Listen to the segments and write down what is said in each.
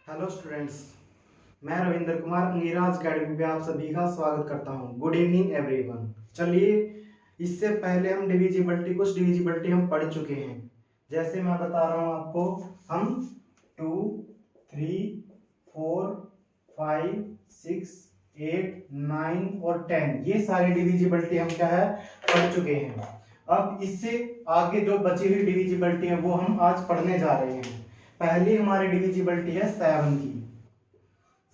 Hello students, मैं Ravindra Kumar Angiraj academy पे आप सभी का स्वागत करता हूं। Good evening everyone. चलिए, इससे पहले हम कुछ डिविजिबिलिटी हम पढ़ चुके हैं। जैसे मैं बता रहा हूं आपको, हम 2, 3, 4, 5, 6, 8, 9 और 10 ये सारी डिविजिबिलिटी हम क्या है पढ़ चुके हैं। अब इससे आगे जो बची हुई डिविजिबिलिटी है वो हम आज पढ़ने जा रहे हैं। पहली हमारी डिविजिबिलिटी है 7 की।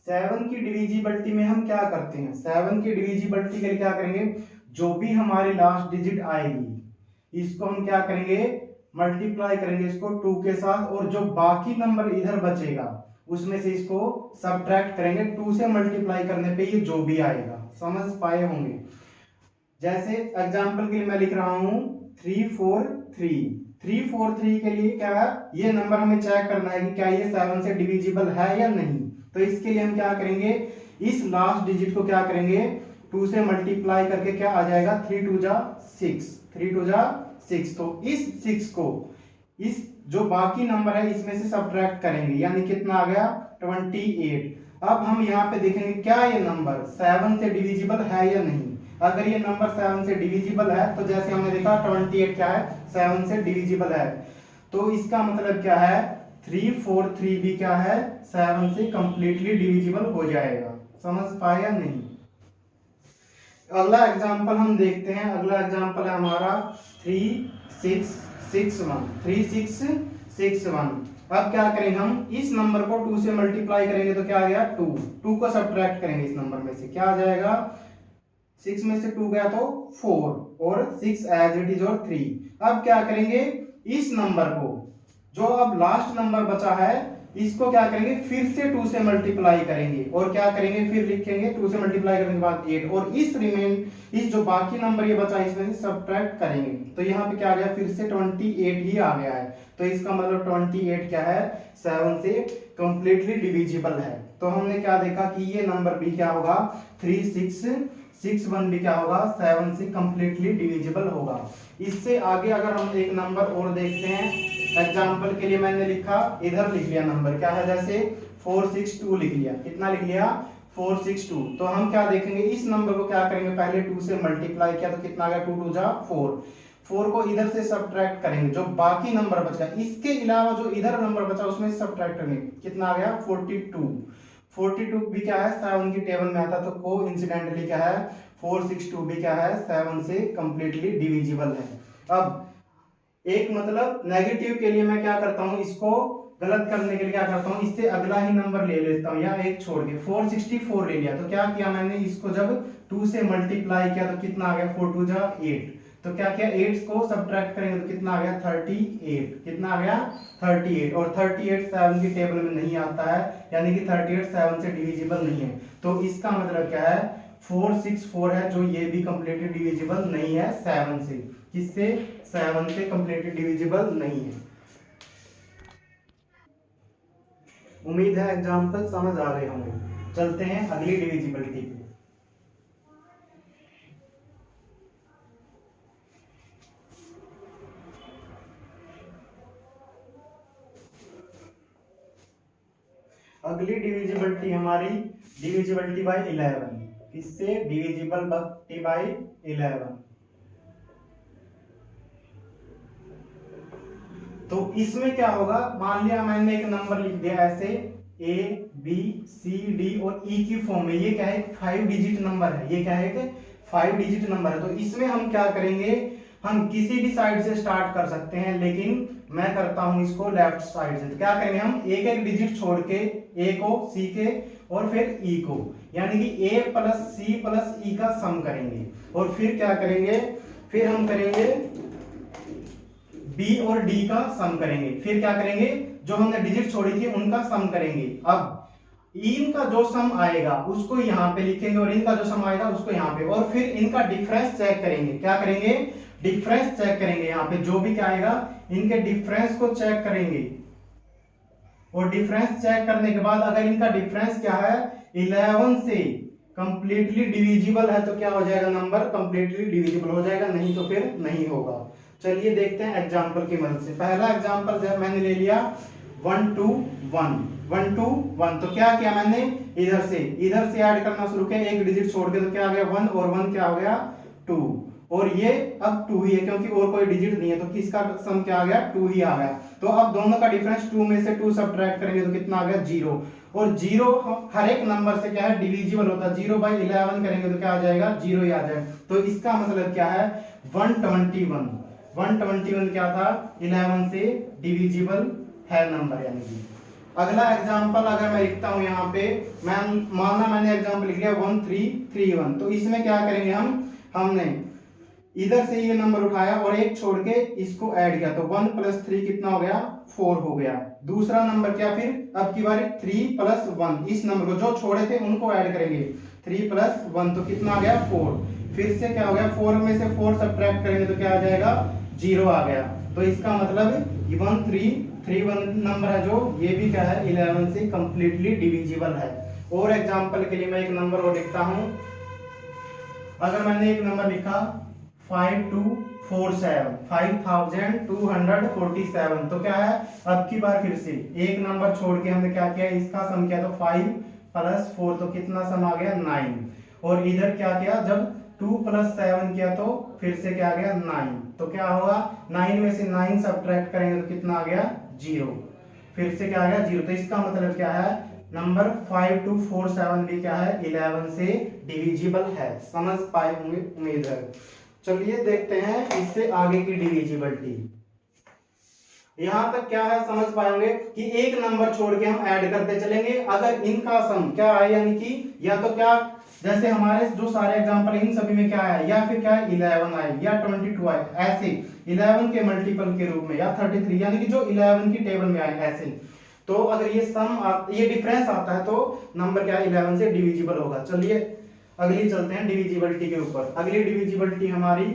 7 की डिविजिबिलिटी में हम क्या करते हैं? 7 की डिविजिबिलिटी के लिए क्या करेंगे? जो भी हमारी लास्ट डिजिट आएगी इसको हम क्या करेंगे? मल्टीप्लाई करेंगे इसको 2 के साथ, और जो बाकी नंबर इधर बचेगा उसमें से इसको सब्ट्रैक्ट करेंगे। 2 से मल्टीप्लाई करने पे ये जो भी आएगा, समझ पाए होंगे। जैसे एग्जांपल के लिए मैं लिख रहा हूं 343। 343 के लिए क्या है? ये नंबर हमें चेक करना है कि क्या ये 7 से डिविजिबल है या नहीं। तो इसके लिए हम क्या करेंगे? इस लास्ट डिजिट को क्या करेंगे? 2 से मल्टीप्लाई करके क्या आ जाएगा? 3 2 जा 6, 3 2 जा 6। तो इस 6 को इस जो बाकी नंबर है इसमें से सब्ट्रैक्ट करेंगे, यानी कितना आ गया? 28। अब हम यहाँ पे देखेंगे क्या ये नंबर 7 से डिविजिबल है या नहीं। अगर ये नंबर 7 से डिविजिबल है तो जैसे हमने देखा 28 क्या है? 7 से डिविजिबल है। तो इसका मतलब क्या है? 343 भी क्या है? 7 से कंप्लीटली डिविजिबल हो जाएगा। समझ पाए या नहीं? अगला एग्जांपल हम देखते हैं। अगला एग्जांपल है हमारा 3661। 3661। अब क्या करेंगे? हम इस नंबर को 2 से मल्टीप्लाई करेंगे तो क्या आ गया? 2। 2 को सब्ट्रैक्ट करेंगे इस नंबर में से, क्या आ जाएगा? 6 में से 2 गया तो 4, और 6 एज इट इज और 3। अब क्या करेंगे? इस नंबर को जो अब लास्ट नंबर बचा है इसको क्या करेंगे? फिर से 2 से मल्टीप्लाई करेंगे, और क्या करेंगे? फिर लिखेंगे 2 से मल्टीप्लाई करने के बाद 8, और इस जो बाकी नंबर ये बचा इसमें से सब्ट्रैक्ट करेंगे। तो यहाँ पे क्या आ गया? फिर से 28 ही आ गया है। तो इसका मतलब 28 क्या है? 7 से कंप्लीटली डिविजिबल है। तो हमने क्या देखा कि ये नंबर भी क्या होगा? 3661 भी क्या होगा? 7 से कंप्लीटली डिविजिबल होगा। इससे आगे अगर हम एक नंबर और देखते हैं, एग्जाम्पल के लिए मैंने लिखा, इधर लिख लिया नंबर क्या है, जैसे 462 लिख लिया। कितना लिख लिया? 462। तो हम क्या देखेंगे? इस नंबर को क्या करेंगे? पहले 2 से मल्टीप्लाई किया तो कितना आ गया? 2 2 जा 4। 4 को इधर से सब्ट्रैक्ट करेंगे, जो बाकी नंबर बचा इसके अलावा जो इधर नंबर बचा उसमें से सब्ट्रैक्ट करेंगे, कितना आ गया? 42। 42 भी क्या है? 7 की टेबल में आता, तो को इंसिडेंटली क्या है? 462 भी क्या है? 7 से कंप्लीटली डिविजिबल है। अब एक मतलब नेगेटिव के लिए मैं क्या करता हूं? इसको गलत करने के लिए क्या करता हूं? इससे अगला ही नंबर ले लेता हूं, या एक छोड़ के 464 ले लिया। तो क्या किया मैंने? इसको जब 2 से मल्टीप्लाई किया तो कितना आ गया? 4 2 जा 8। तो क्या किया? 8 को सब्ट्रैक्ट करेंगे तो कितना आ गया? 38। कितना आ गया? 38। और 38 7 की टेबल में नहीं आता है, यानी कि 38 7 से डिविजिबल नहीं है। तो इसका मतलब क्या है? 464 है जो ये भी कंप्लीटली डिविजिबल नहीं है 7 से। किससे? 7 से कंप्लीटली डिविजिबल नहीं है। उम्मीद है एग्जांपल समझ आ गए होंगे। चलते हैं अगली डिविजिबिलिटी पे। अगली डिविजिबिलिटी हमारी डिविजिबिलिटी बाय 11। किससे? Divisibility bye 11। तो इसमें क्या होगा? मान लिया मैंने एक नंबर लिख दिया ऐसे A B C D और E की फॉर्म में। ये क्या है? 5 डिजिट नंबर है। ये क्या है? कि 5 डिजिट नंबर है। तो इसमें हम क्या करेंगे? हम किसी भी साइड से स्टार्ट कर सकते हैं, लेकिन मैं करता हूं इसको लेफ्ट साइड से। तो क्या करेंगे? हम एक एक डिजिट छोड़ के A को, C के और फिर E को, यानी कि A plus C plus E का सम करेंगे। और फिर क्या करेंगे? फिर हम करेंगे बी और डी का सम करेंगे। फिर क्या करेंगे? जो हमने डिजिट छोड़ी थी उनका सम करेंगे। अब इनका जो सम आएगा उसको यहां पे लिखेंगे, और इनका जो सम आएगा उसको यहां पे, और फिर इनका डिफरेंस चेक करेंगे। क्या करेंगे? डिफरेंस चेक करेंगे। यहां पे जो भी क्या आएगा इनके डिफरेंस को चेक करेंगे, और डिफरेंस चेक करने के बाद अगर इनका डिफरेंस क्या है? 11 से कंप्लीटली डिविजिबल है तो क्या हो जाएगा? नंबर कंप्लीटली डिविजिबल हो जाएगा, नहीं तो फिर नहीं होगा। चलिए देखते हैं एग्जांपल की मदद से। पहला एग्जांपल मैंने ले लिया 1 2 1। 1 2 1। तो क्या किया मैंने, इधर से ऐड करना शुरू किया, एक डिजिट छोड़ के, तो क्या आ गया 1 और 1 क्या हो गया 2, और ये अब 2 ही है क्योंकि और कोई डिजिट नहीं है, तो किसका सम क्या आ गया 2 ही आ गया। तो अब दोनों का डिफरेंस 2 में से 2 सब्ट्रैक्ट करेंगे तो कितना आ गया 0, और 0 हर एक नंबर से क्या है डिविजिबल होता है, 0/11 करेंगे तो क्या आ जाएगा 0 ही आ जाएगा। तो इसका मतलब क्या है 121, 121 क्या था 11 से डिविजिबल है नंबर। यानी कि अगला एग्जांपल अगर मैं लिखता हूं यहाँ पे, मैं मानना मैंने एग्जांपल लिख लिया 1331, तो इसमें क्या करेंगे हमने इधर से ये नंबर उठाया और एक छोड़ के इसको ऐड किया, तो 1 + 3 कितना हो गया 4 हो गया। दूसरा नंबर क्या, फिर अब की बारी 3 + 1, इस नंबर को जो छोड़े थे उनको ऐड करेंगे, 3 + 1 तो कितना आ गया 4, फिर से क्या हो गया 4 में से 4 सब्ट्रैक्ट करेंगे तो क्या आ जाएगा 0 आ गया। तो इसका मतलब 1331 नंबर है जो, ये भी क्या है 11 से कंप्लीटली डिविजिबल है। और एग्जांपल के लिए मैं एक नंबर और लिखता हूं, अगर मैंने एक नंबर लिखा 5247, 5247, तो क्या है अब की बार फिर से एक नंबर छोड़ के हमने क्या किया, इसका सम किया, तो 5 + 4 तो कितना सम आ गया 9, और इधर क्या किया जब 2 + 7 किया तो फिर से क्या आ गया 9, तो क्या होगा 9 में से 9 सब्ट्रैक्ट करेंगे तो कितना आ गया 0, फिर से क्या आ गया 0। तो इसका मतलब क्या है नंबर 5247 भी क्या है 11 से डिविजिबल है। समझ पाए होंगे उम्मीद है। चलिए देखते हैं इससे आगे की डिविजिबिलिटी। यहां तक क्या है समझ पाएंगे कि एक नंबर छोड़ के हम ऐड करते चलेंगे, अगर इनका सम क्या आए, यानी कि या तो क्या जैसे हमारे जो सारे एग्जांपल इन सभी में क्या है, या फिर क्या है 11 आए या 22 आए, ऐसे 11 के मल्टीपल के रूप में, या 33, यानी कि जो 11 की टेबल में आए ऐसे। तो अगर ये ये डिफरेंस आता है तो नंबर क्या है 11 से डिविजिबल होगा। चलिए अगली चलते हैं डिविजिबिलिटी के ऊपर। अगली डिविजिबिलिटी हमारी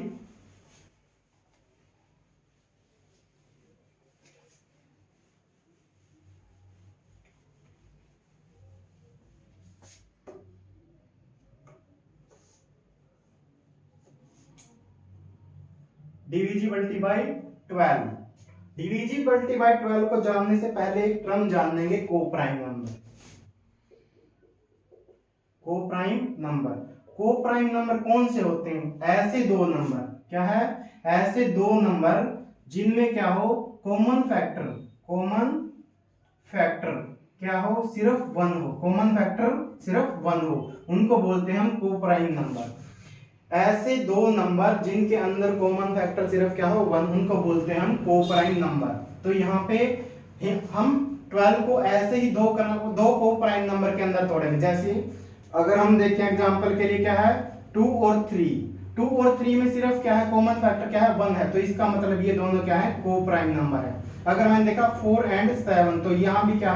डिविजिबिलिटी बाय 12। डिविजिबिलिटी बाय 12 को जानने से पहले एक टर्म जान लेंगे coprime number. Coprime number, coprime number कौन से होते हैं, ऐसे दो नंबर, क्या है ऐसे दो नंबर जिनमें क्या हो कॉमन फैक्टर क्या हो सिर्फ 1 हो, कॉमन फैक्टर सिर्फ 1 हो, उनको बोलते हैं हम कोप्राइम नंबर। ऐसे दो नंबर जिनके अंदर कॉमन फैक्टर सिर्फ क्या हो 1, उनको बोलते हैं हम कोप्राइम नंबर। तो यहाँ पे हम 12 को ऐसे ही दो कोप्राइम नंबर के अंदर तोड़ेंगे। जैसे अगर हम देखें एग्जांपल के लिए क्या है 2 और 3 में सिर्फ क्या है कॉमन फैक्टर क्या है 1 है, तो इसका मतलब ये दोनों क्या है कोप्राइम नंबर है। अगर मैंने देखा 4 और 7, तो यहाँ भी क्या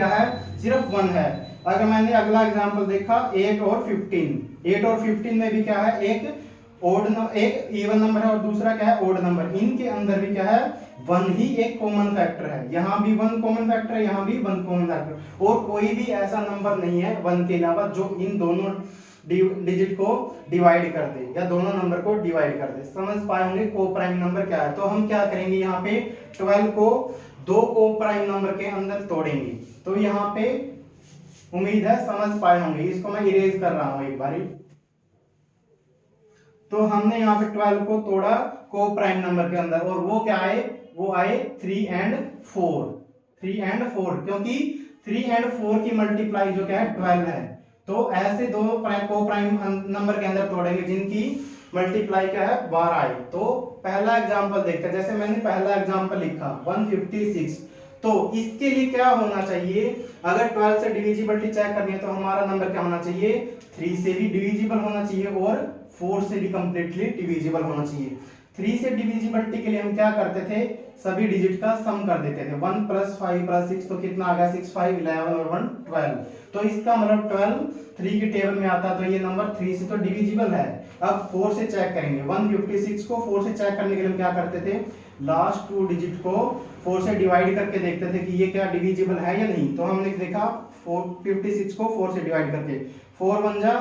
है सिर्फ 1 है। अगर मैंने अगला एग्जांपल देखा 8 और 15 में भी क्या है एक इवन नंबर है और दूसरा क्या है ओड नंबर, इनके अंदर भी क्या है 1 ही एक कॉमन फैक्टर है, यहाँ भी 1 कॉमन फैक्टर है, यहाँ भी 1 कॉमन फैक्टर, और कोई भी ऐसा नंबर नहीं है 1 के अलावा जो इन दोनों डिजिट को डिवाइड कर दे या दोनों नंबर को डिवाइड कर दे। समझ पाए होंगे कोप्राइम नंबर क्या है। तो हम क्या करेंगे यहाँ पे 12 को दो कोप्राइम नंबर के अंदर तोड़ेंगे। तो यहाँ पे उम्मीद है समझ पाए होंगे, इसको मैं इरेज कर रहा हूं एक बारी। तो हमने यहाँ पे 12 को तोड़ा कोप्राइम नंबर के अंदर, और वो क्या आए 3 और 4, क्योंकि 3 और 4 की मल्टीप्लाई जो क्या है 12 है। तो ऐसे दो कोप्राइम नंबर के अंदर तोड़ेंगे जिनकी मल्टीप्लाई क्या है 12 आई। तो पहला एग्जांपल देखते हैं, जैसे मैंने पहला एग्जांपल लिखा 156, तो इसके लिए क्या होना चाहिए, अगर 12 से डिविजिबिलिटी चेक करनी है तो हमारा नंबर क्या होना चाहिए 3 से भी डिविजिबल होना चाहिए और 4 से भी कंप्लीटली डिविजिबल होना चाहिए। 3 से डिविजिबिलिटी के लिए हम क्या करते थे, सभी डिजिट का सम कर देते थे, 1 + 5 + 6 तो कितना आ गया 6 5 11 और 1 12। तो इसका मतलब 12 3 की टेबल में आता है, तो ये नंबर 3 से तो डिविजिबल है। अब 4 से चेक करेंगे, 156 को 4 से चेक करने के लिए हम क्या करते थे, लास्ट 2 डिजिट को 4 से डिवाइड करके देखते थे कि ये क्या डिविजिबल है या नहीं। तो हमने देखा 456 को 4 से डिवाइड करके 4 1 जा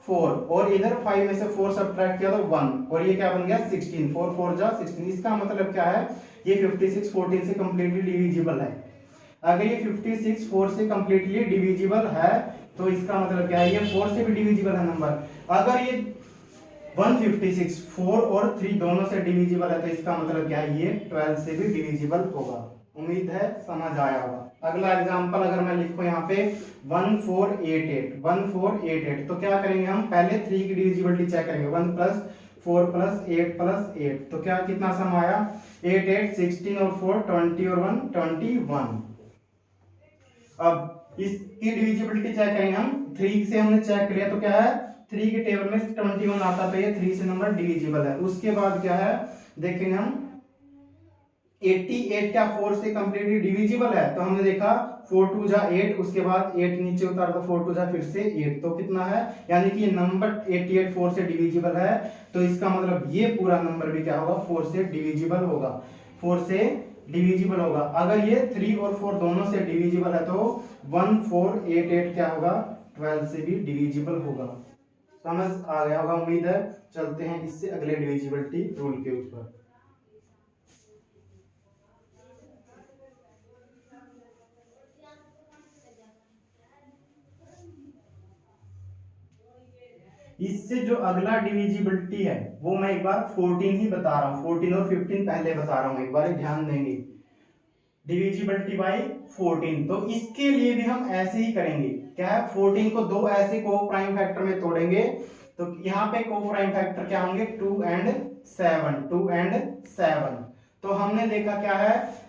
4, और इधर 5 में से 4 सब्ट्रैक्ट किया तो 1, और ये क्या बन गया 16, 4 4 जा 16। इसका मतलब क्या है ये 56 14 से कंप्लीटली डिविजिबल है। अगर ये 56 4 से कंप्लीटली डिविजिबल है तो इसका मतलब क्या है, ये 4 से भी डिविजिबल है नंबर। अगर ये 156 4 और 3 दोनों से डिविजिबल है तो इसका मतलब क्या है, ये 12 से भी डिविजिबल होगा। उम्मीद है समझ आया होगा। अगला एग्जांपल अगर मैं लिखूं यहाँ पे 1488 तो क्या करेंगे हम, पहले 3 की डिविजिबिलिटी चेक करेंगे। 1 प्लस 4 प्लस 8 प्लस 8 तो क्या कितना सम आया, 8 8 16 और 4 20 और 1 21। अब इसकी डिविजिबिलिटी चेक करेंगे हम, 3 से हमने चेक किया तो क्या है, 3 के टेबल में 21 आता तो ये 3 से नंबर डिविजिबल है। उसके बाद क्या है देखेंगे हम, 88 क्या 4 से कंप्लीटली डिविजिबल है, तो हमने देखा 4 2 जा 8, उसके बाद 8 नीचे उतार तो 4 2 जा फिर से 8, तो कितना है, यानी कि ये नंबर 88 4 से डिविजिबल है, तो इसका मतलब ये पूरा नंबर भी क्या होगा, 4 से डिविजिबल होगा, 4 से डिविजिबल होगा। अगर ये 3 और 4 दोनों से डिविजिबल है तो 1488 क्या होगा, 12 से भी डिविजिबल होगा। समझ आ गया होगा उम्मीद है। चलते हैं इससे अगले डिविजिबिलिटी रूल के ऊपर। इससे जो अगला डिविजिबिलिटी है वो मैं एक बार 14 ही बता रहा हूं, 14 और 15 पहले बता रहा हूं, एक बार ध्यान देंगे। डिविजिबिलिटी बाय 14, तो इसके लिए भी हम ऐसे ही करेंगे। क्या है, 14 को दो ऐसे को प्राइम फैक्टर में तोड़ेंगे, तो यहाँ पे को प्राइम फैक्टर क्या होंगे, 2 एंड 7। तो हमने देखा क्या है,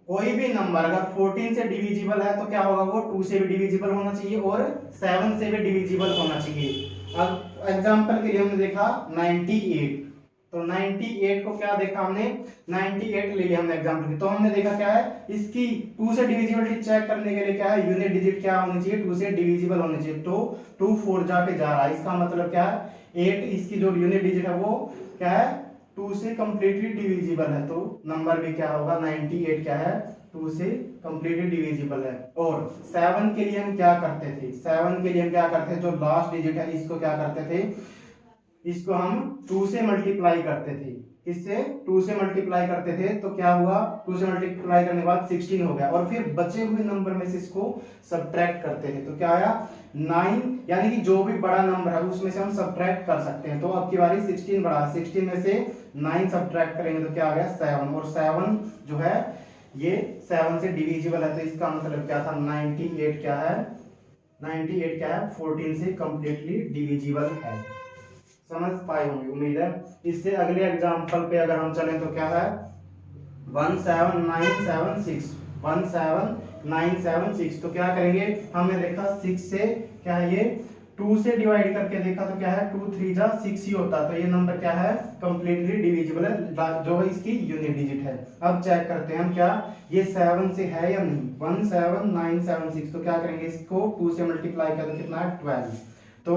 कोई भी नंबर अगर 14 से डिविजिबल है तो क्या होगा, वो 2 से भी डिविजिबल होना चाहिए और 7 से भी डिविजिबल होना चाहिए। अब एग्जांपल के लिए हमने देखा 98, तो 98 को क्या देखा हमने, 98 ले लिया हमने एग्जांपल की, तो हमने देखा क्या है, इसकी 2 से डिविजिबिलिटी चेक करने के लिए क्या है, यूनिट डिजिट क्या होनी चाहिए, 2 से डिविजिबल होनी चाहिए, तो 2 4 जाके जा रहा है, इसका मतलब क्या है, 8 इसकी जो यूनिट डिजिट है वो क्या है, 2 से कंप्लीटली डिविजिबल है, तो नंबर भी क्या होगा, 98 क्या है, 2 से कंप्लीटली डिविजिबल है। और 7 के लिए हम क्या करते थे, 7 के लिए हम क्या करते थे, जो लास्ट डिजिट है इसको क्या करते थे, इसको हम 2 से मल्टीप्लाई करते थे। इससे 2 से मल्टीप्लाई करते थे तो क्या हुआ, 2 से मल्टीप्लाई करने के बाद 16 हो गया, और फिर बचे हुए नंबर में से इसको सब्ट्रैक्ट करते थे, तो क्या आया 9, यानी कि जो भी बड़ा नंबर है उसमें से हम सब्ट्रैक्ट कर सकते हैं। तो अब की बारी 16 बड़ा, 16 में से 9 सब्ट्रैक्ट करेंगे तो क्या आ गया 7, और 7 जो है ये 7 से डिविजिबल है, तो इसका मतलब क्या था, 98 क्या है, 98 क्या है, 14 से कंप्लीटली डिविजिबल है। समझ पाए होंगे उम्मीद है। इससे अगले एग्जांपल पे अगर हम चलें तो क्या है, 17976, तो क्या करेंगे, हमने देखा 6 से क्या है, ये 2 से डिवाइड करके देखा तो क्या है, 2 3 जा 6 ही होता, तो ये नंबर क्या है, कंप्लीटली डिविजिबल है, जो है इसकी यूनिट डिजिट है। अब चेक करते हैं हम क्या ये 7 से है या नहीं, 17976, तो क्या करेंगे, इसको 2 से मल्टीप्लाई किया तो कितना है 12, तो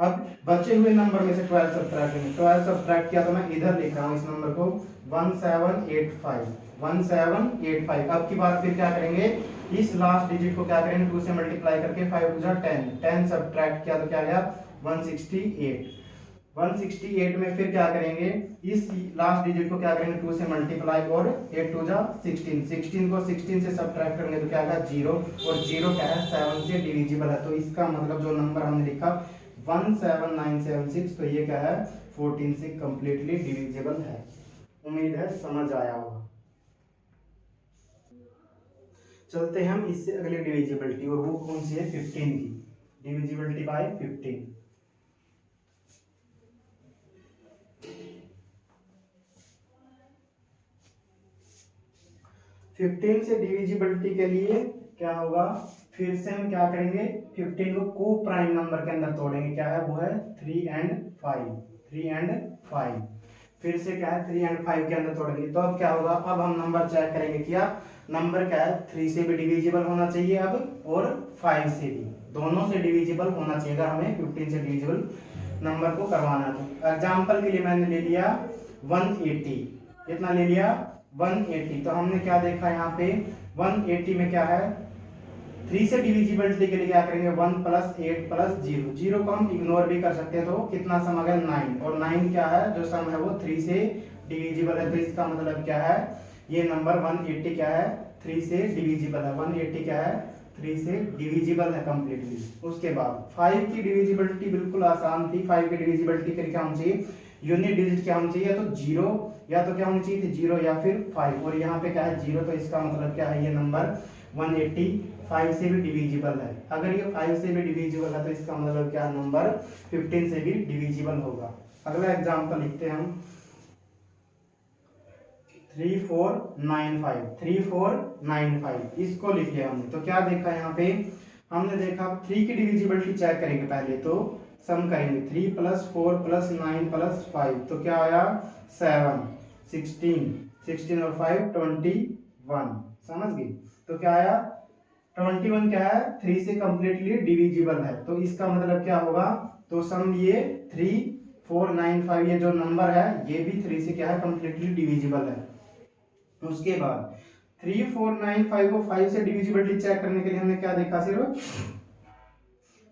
अब बचे हुए नंबर में से 12 सब्ट्रैक्ट करेंगे, 12 सब्ट्रैक्ट किया तो मैं इधर लिख रहा हूं इस नंबर को 1785। अब की बार फिर क्या करेंगे, इस लास्ट डिजिट को क्या करेंगे, 2 से मल्टीप्लाई करके 5 2 10 सब्ट्रैक्ट किया तो क्या गया 168 में फिर क्या करेंगे, इस लास्ट डिजिट को क्या करेंगे 2 से मल्टीप्लाई और 8 2 16 को 16 से सब्ट्रैक्ट करेंगे तो क्या आएगा 0, और 0 क्या है 7 से डिविजिबल है, तो इसका मतलब जो नंबर हमने लिखा 17976, तो ये क्या है 14 से कंप्लीटली डिविजिबल है। उम्मीद है समझ आया होगा। चलते हैं हम इससे अगली डिविजिबिलिटी, और वो कौन सी है, 15 की डिविजिबिलिटी बाय 15। 15 से डिविजिबिलिटी के लिए क्या होगा, फिर से हम क्या करेंगे, 15 को को प्राइम नंबर के अंदर तोड़ेंगे, क्या है वो है 3 एंड 5, फिर से क्या है 3 एंड 5 के अंदर तोड़ेंगे, तो अब क्या होगा, अब हम नंबर चेक करेंगे, क्या नंबर क्या है 3 से भी डिविजिबल होना चाहिए अब, और 5 से भी, दोनों से डिविजिबल होना चाहिए अगर हमें 15 से डिविजिबल नंबर को करवाना है। तो एग्जाम्पल के लिए मैंने ले लिया 180, कितना ले लिया 180, तो हमने क्या देखा यहाँ पे 180 में क्या है, 3 से डिविजिबिलिटी के लिए क्या करेंगे 1 प्लस 8 प्लस 0 को हम इग्नोर भी कर सकते हैं, तो कितना सम आ गया 9, और 9 क्या है जो सम है वो 3 से डिविजिबल है, तो इसका मतलब क्या है ये नंबर 180 क्या है 3 से डिविजिबल है, 180 क्या है 3 से डिविजिबल है कंप्लीटली। उसके बाद 5 की डिविजिबिलिटी बिल्कुल आसान थी। 5 की डिविजिबिलिटी के लिए क्या होना चाहिए, यूनिट डिजिट क्या होना चाहिए, या तो 0 या तो क्या होनी चाहिए थी 0 या फिर 5, और यहाँ पे क्या है 0, तो इसका मतलब क्या है ये नंबर 180 5 से भी डिविजिबल है। अगर ये 5 से भी डिविजिबल है तो इसका मतलब क्या नंबर 15 से भी डिविजिबल होगा। अगला एग्जांपल लिखते हैं हम 3495 इसको लिख लिया हमने। तो क्या देखा यहाँ पे, हमने देखा 3 की डिविजिबिलिटी चेक करेंगे पहले, तो सम करेंगे 3 + 4 + 9 + 5, तो क्या आया 7 16 और 5 21, समझ गए। तो क्या आया 21 क्या है 3 से कंप्लीटली डिविजिबल है, तो इसका मतलब क्या होगा, तो सम ये 3495 ये जो नंबर है ये भी 3 से क्या है कंप्लीटली डिविजिबल है। उसके बाद 3495 को 5 से डिविजिबिलिटी चेक करने के लिए हमने क्या देखा, सिर्फ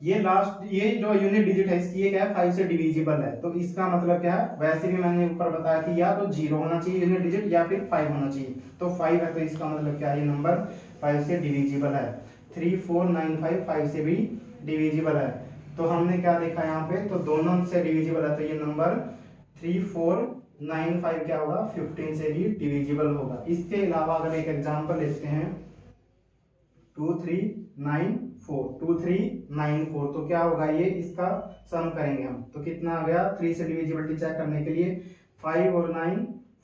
ये लास्ट ये जो यूनिट डिजिट है इसकी ये क्या है 5 से डिविजिबल है, तो इसका मतलब क्या है, वैसे भी मैंने ऊपर बताया कि या तो 0 होना चाहिए यूनिट डिजिट या फिर 5 होना चाहिए, तो 5 है, तो इसका मतलब क्या है ये नंबर 5 से डिविजिबल है। 3495 5 से भी डिविजिबल है, तो हमने क्या देखा यहाँ पे, तो दोनों से डिविजिबल है, तो ये नंबर 3495 क्या होगा 15 से भी डिविजिबल होगा। इसके अलावा अगर एक एग्जांपल लेते हैं 2394 तो क्या होगा ये, इसका सम करेंगे हम, तो कितना आ गया 3 से डिविजिबिलिटी चेक करने के लिए 5 और 9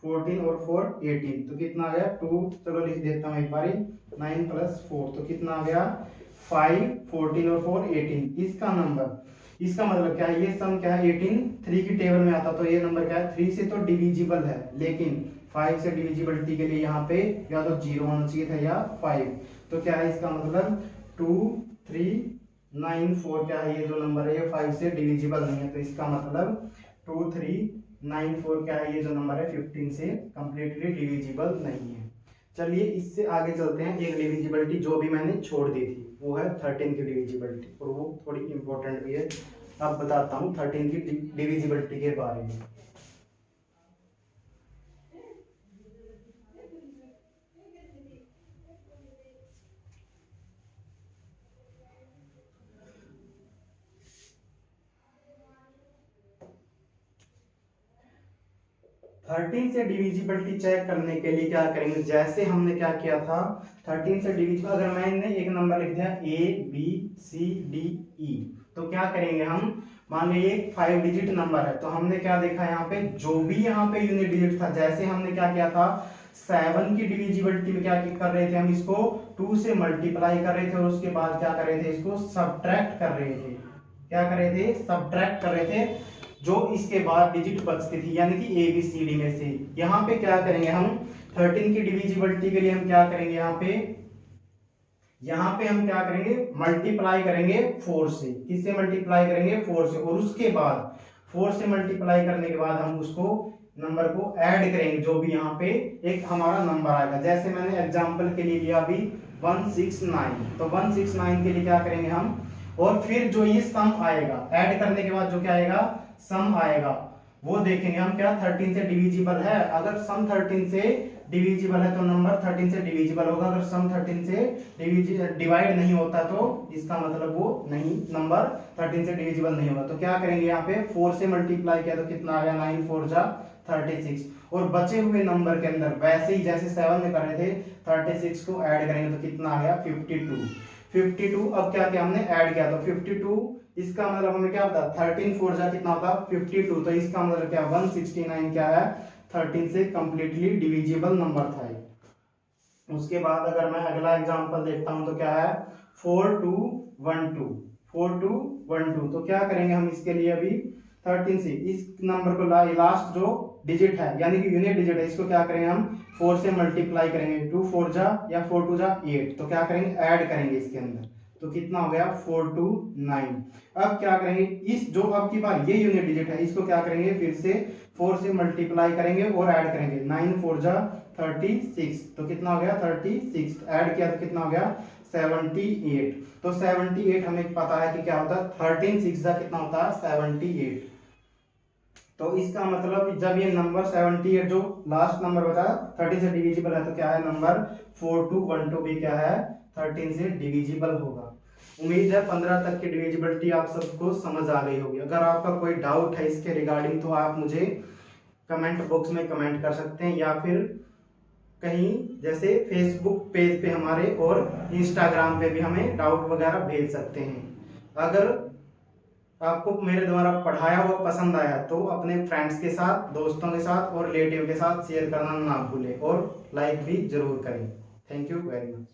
14 और 4 18, तो कितना आ गया 2, चलो लिख देता हूँ एक बारी 9 + 4, तो कितना आ गया 5 14 और 4 18, इसका नंबर, इसका मतलब क्या है ये सम क्या है 18 3 की टेबल में आता, तो ये नंबर क्या है 3 से तो डिविजिबल है, लेकिन 5 से डिविजिबिलिटी के लिए यहाँ पे या तो 0 होना चाहिए था या 5, तो क्या है इसका मतलब 2394 क्या है ये जो नंबर है ये 5 से डिविजिबल नहीं है, तो इसका मतलब 2394 क्या है ये जो नंबर है 15 से कंप्लीटली डिविजिबल नहीं है। चलिए इससे आगे चलते हैं, एक डिविजिबिलिटी जो भी मैंने छोड़ दी थी वो है 13 की डिविजिबिलिटी, और वो थोड़ी इंपॉर्टेंट भी है। अब बताता हूँ 13 की डिविजिबिलिटी के बारे में। थर्टीन से डिविजिबिलिटी चेक करने के लिए क्या करेंगे, जैसे हमने क्या किया था 13 से डिविजिबल, अगर मैंने एक नंबर लिख दिया ABCDE, तो क्या करेंगे हम, मान लीजिए 5 डिजिट नंबर है, तो हमने क्या देखा यहाँ पे, जो भी यहाँ पे यूनिट डिजिट था, जैसे हमने क्या किया था 7 की डिविजिबिलिटी में क्या कर रहे थे हम, इसको 2 से मल्टीप्लाई कर रहे थे, और उसके बाद क्या कर रहे थे, इसको सब्ट्रैक्ट कर रहे थे, क्या कर रहे थे सब्ट्रैक्ट कर रहे थे, जो इसके बाद डिजिट बचती थी, यानी कि ABCD में से। यहाँ पे क्या करेंगे हम 13 की डिविजिबिलिटी के लिए हम क्या करेंगे, यहाँ पे हम क्या करेंगे मल्टीप्लाई करेंगे 4 से, किससे मल्टीप्लाई करेंगे 4 से, और उसके बाद 4 से मल्टीप्लाई करने के बाद हम उसको नंबर को ऐड करेंगे, जो भी यहाँ पे एक हमारा नंबर आएगा। जैसे मैंने एग्जांपल के लिए लिया अभी 169, तो 169 के लिए क्या करेंगे हम, और फिर जो ये सम आएगा ऐड करने के बाद जो क्या आएगा सम आएगा, वो देखेंगे हम क्या 13 से डिविजिबल है, अगर सम 13 से डिविजिबल है तो नंबर 13 से डिविजिबल होगा, अगर सम 13 से डिवाइड नहीं होता तो इसका मतलब वो नहीं, नंबर 13 से डिविजिबल नहीं होगा। तो क्या करेंगे यहाँ पे 4 से मल्टीप्लाई किया तो कितना आ गया 9 4 जा 36, और बचे हुए नंबर के अंदर वैसे ही जैसे 7 में कर रहे थे 36 को ऐड करेंगे तो कितना आ गया 52। अब क्या किया हमने ऐड किया, तो 52, इसका मतलब हमें क्या होता है 13 4 जा कितना होता है 52, तो इसका मतलब क्या 169 क्या है 13 से कंप्लीटली डिविजिबल नंबर था। उसके बाद अगर मैं अगला एग्जांपल देखता हूं तो क्या है 4212 तो क्या करेंगे हम इसके लिए अभी 13 से इस नंबर को लास्ट जो डिजिट है यानी कि यूनिट डिजिट है इसको क्या करेंगे हम 4 से मल्टीप्लाई करेंगे, 2 4 जा या 4 2 जा 8, तो क्या करेंगे ऐड करेंगे इसके अंदर, तो कितना हो गया 429। अब क्या करेंगे इस जो अब की बार ये यूनिट डिजिट है इसको क्या करेंगे फिर से 4 से मल्टीप्लाई करेंगे और ऐड करेंगे, 9 4 जा 36, तो कितना हो गया 36, ऐड किया तो कितना हो गया 78, तो 78 हमें पता है कि क्या होता है 13 6 जा कितना होता है 78, तो इसका मतलब जब ये नंबर 78 जो लास्ट नंबर बताया 30 से डिविजिबल है, तो क्या है नंबर 4212 भी क्या है 13 से डिविजिबल होगा। उम्मीद है 15 तक की डिविजिबिलिटी आप सबको समझ आ गई होगी। अगर आपका कोई डाउट है इसके रिगार्डिंग तो आप मुझे कमेंट बॉक्स में कमेंट कर सकते हैं, या फिर कहीं जैसे फेसबुक पेज पे हमारे और इंस्टाग्राम पे भी हमें डाउट वगैरह भेज सकते हैं। अगर आपको मेरे द्वारा पढ़ाया हुआ पसंद आया तो अपने फ्रेंड्स के साथ, दोस्तों के साथ और रिलेटिव के साथ शेयर करना ना भूलें और लाइक भी जरूर करें। Thank you very much.